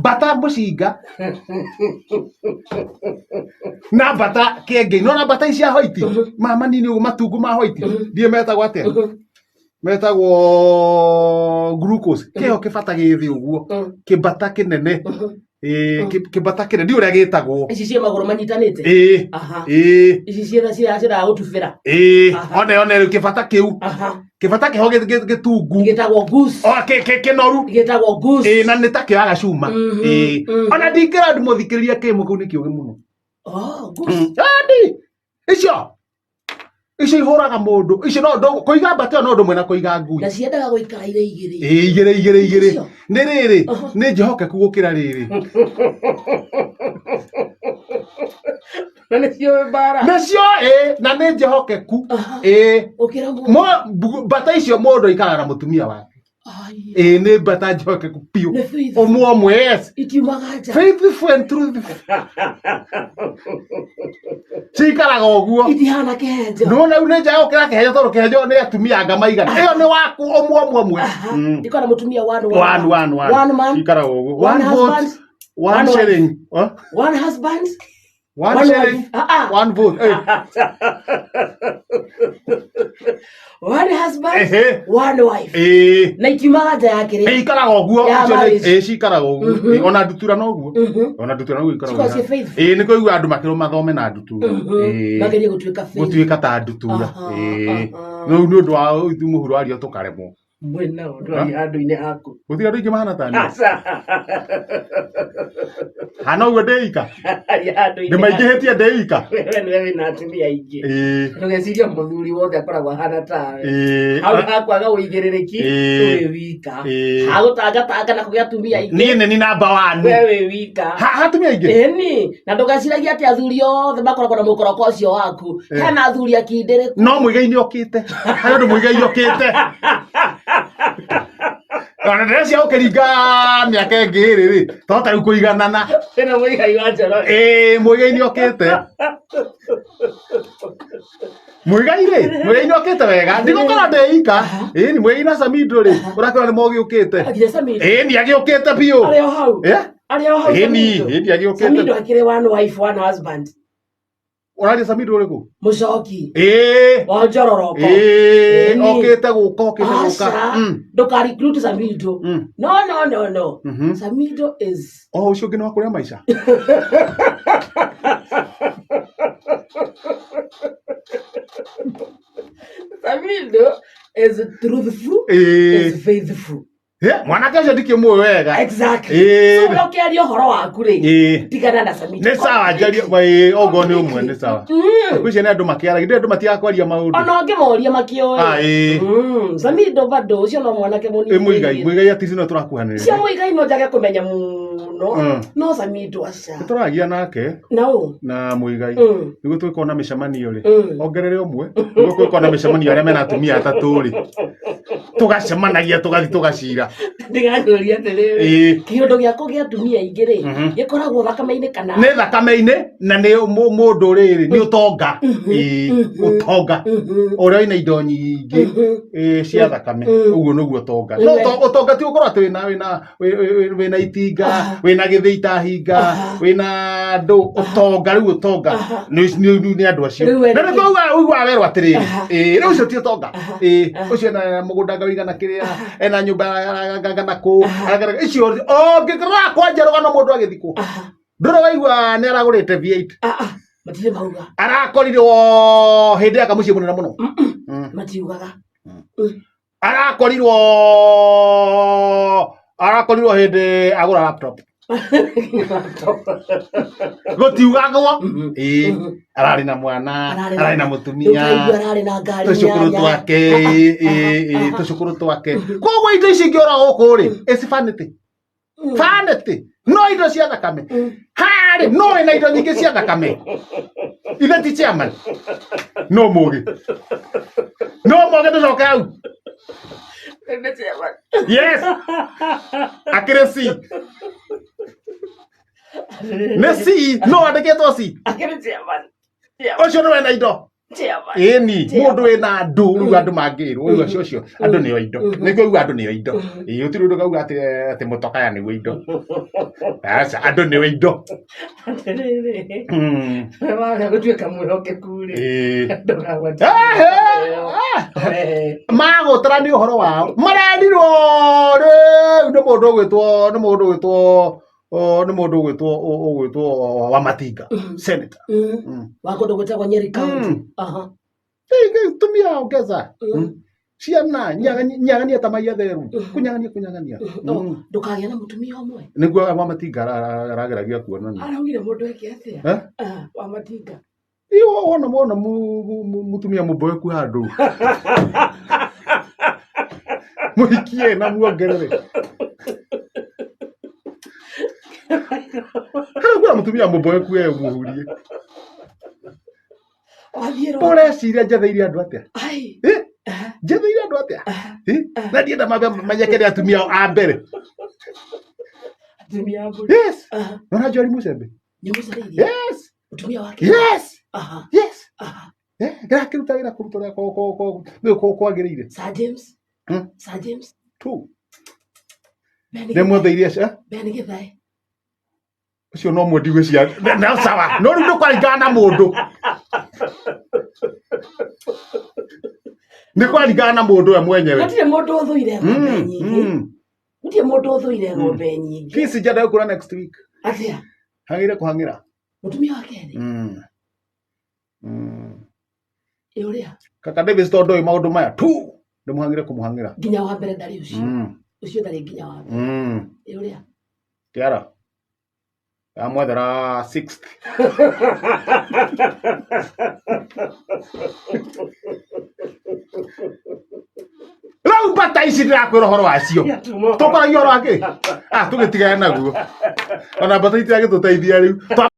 bata mucinga na bata kenge no na bata icia hoiti mama nini ugo matungu ma hoiti die metagwo atia metagwo glucose keo kibata githi uguo kibata kinene kibata kinene ndi uria gitagwo ici cia maguru manyitanite ici cia gutubira one riu kibata kiu kibata kiho gitungu gitagwo goose kinoru gitagwo goose na nitakio agacuma ona ndingira ndimuthikiriria kimu kuu ni kiugi muno goose andi icio ihuraga mundu icio no ndo kuiga mbata no ndo mwena kuiga ngui na ciendaga guikara igiri ni riri ni njehokeku gukira riri na nicio mbara nacio na ni njehokeku ukira mo mbata icio mundu ikaraga na mutumia wake ni mbata njehokeku piu omwe yes itiumagaja faithful and truthful cikaraga uguo itihana kehenjo no na une njao kira kehenjo toro kehenjo ni atumia anga maigana iyo ni waku omwe iko na mutumia one man cikaraga uguo one vote one shilling one husband one shilling one vote one husband one wife na itiumagaja yake ri ikaraga uguo cikaraga uguo ona ndutura no uguo ona ndutura no ikaraga ni koigua andu makiro mathome na ndutura magerie gutuika ta ndutura no ni undu wa ithu muhuro ario tukaremwo mwena ndo andu-ini haku gutira andu ingi mahana tani hana uwe ndeika ni maingihitie ndeika wewe na atumia ingi ndugeciria muthuri wothe akoragwo hana tawe hau hakwaga uigiririki wewe wika hagutanga na kugia atumia ingi ni namba 1 wewe wika hatumia ingi ni na ndugeciragia ati athuri othe makoragwo na mukoroko ucio waku hena athuri akindiriku no muigai-ini okite hayo ndu muigai okite ona ndecia ukiringa miaka ingi riri tota riu kuiganana tena muigai wa njoro muigai-ini okite muigai-ini okite wega ndigukora ndeika ni muigai na Samido ri urakora ni mogi ukite ni agiukite biu ario hau ni agiukite Samido akire one wife one husband Urari Samido uriku mucoki wa njororoko okite guka nduka recruit Samido no Samido is ucio ngine wa kuria maisha Samido is truthful is faithful mwana kesho ndikimwe wega exactly so ukiaria horo waku ri tigana na Samido ni sawa jaria bai ogo ni umwe ni sawa kuici ni andu makiara ndi andu matiakwaria maundu ona ngimuria makioe Samido bado ucio no mwanake munini muigai ati no turakuhanira cia muigai no njage kumenya muno no Samido aca turagia nake no na muigai nigu twikona micemanio ri ongerere umwe nigu twikona micemanio aria mena atumia atatu ri tugacemanagia tugathi tugacira ndiganuria atiriri kiundu giako gia atumia ingi ri gikoragwo thakame-ini kana ni thakame-ini na ni mundu riri ni utonga utonga uria ina indo nyingi cia thakame uguo niguo utonga no utonga ti ukorwo ati wina itinga wina githii ta hinga wina ndu utonga riu utonga ni andu acio na ni uigua werwo atiriri riu ucio ti utonga ucio na mugunda ngawigana kiria ena nyumba ngana ku icio ngikira kwanja rugano mundu agithikwo ndura waigua ni aragurite V8 matire mauga arakorirwo hindi ya kamucie munene muno matiugaga arakorirwo hindi agura laptop gutiugagwo arari na mwana arari na mutumia tucukuru twake koguo indo ici ingiora guku ri is vanity no indo cia thakame hari no ina indo nyingi cia thakame ithe ti chairman no mugi nducoke hau yes akire si nä no andäkätwo ci å cio nä wena indo Eni mundu ina ndu ruga andu mangirwo uyu acio andu ni oindo nikuigua andu ni oindo utiru ndu gauga ati mutokaya ni windo asa andu ni oindo Wala gutwika muroke kure magutara ni uhoro wao marendirwo ni mundu gwitwo wa Matinga senator wakondo gwetagwo Nyeri County tumia ongeza ciana nyagania tamaia theru kunyagania ndukagia na mutumia omwe niguo wa Matinga arageragia kuonania araugire mundu eke atia wa Matinga iyo wona mutumia muboeku handu muhikie na muongerere Hana mutumia muboeku muhurie ureciria njetheire andu atia njetheire andu atia na ndienda mambe manyekere atumia a mbere yes nona Njori Musembe yes mutumia wake yes girakiruta wira kurutora kwagiriire Sir James tu nemwetheire cia Ben Githai ucio no mwendi gwicia na sawa no riu ndukwaringana na mundu ni kwaringana na mundu we mwenyewe gutire mundu uthuire ng'ombe nyingi gutire mundu uthuire ng'ombe nyingi kisi njada gukura next week atia hangire kuhangira mutumia wake ni uria kaka Davis tondo maundu maya tu ndimuhangire kumuhangira nginya wa mbere ndari ucio ndari nginya wa mbere ni uria tiara amwethera 6th Rau bata ici ndirakwira horo wacio tukoragia horo wake tugitigana naguo ona bata itira gituteithia riu